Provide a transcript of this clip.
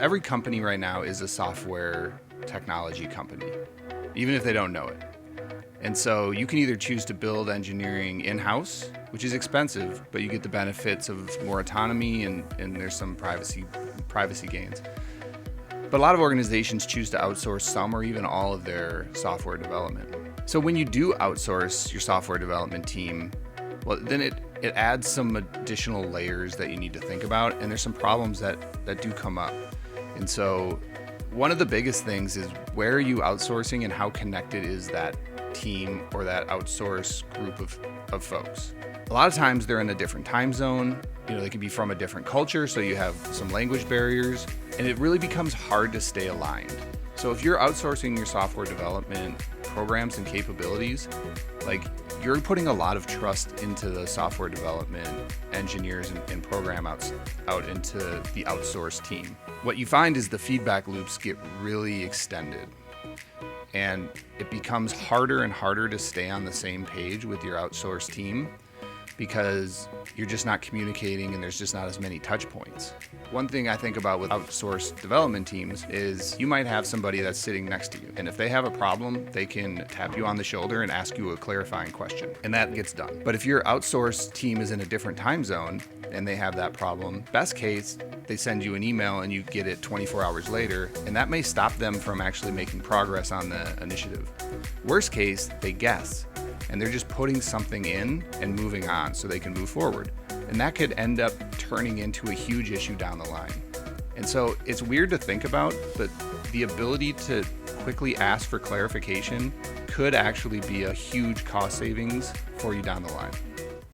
Every company right now is a software technology company, even if they don't know it. And so you can either choose to build engineering in-house, which is expensive, but you get the benefits of more autonomy and there's some privacy gains. But a lot of organizations choose to outsource some or even all of their software development. So when you do outsource your software development team, well, then it adds some additional layers that you need to think about, and there's some problems that do come up. And so one of the biggest things is, where are you outsourcing and how connected is that team or that outsource group of folks? A lot of times they're in a different time zone. They can be from a different culture, so you have some language barriers, and it really becomes hard to stay aligned. So if you're outsourcing your software development programs and capabilities, you're putting a lot of trust into the software development engineers and program out into the outsourced team. What you find is the feedback loops get really extended, and it becomes harder and harder to stay on the same page with your outsourced team because you're just not communicating and there's just not as many touch points. One thing I think about with outsourced development teams is you might have somebody that's sitting next to you, and if they have a problem, they can tap you on the shoulder and ask you a clarifying question, and that gets done. But if your outsourced team is in a different time zone and they have that problem, best case, they send you an email and you get it 24 hours later, and that may stop them from actually making progress on the initiative. Worst case, they guess, and they're just putting something in and moving on so they can move forward. And that could end up turning into a huge issue down the line. And so it's weird to think about, but the ability to quickly ask for clarification could actually be a huge cost savings for you down the line.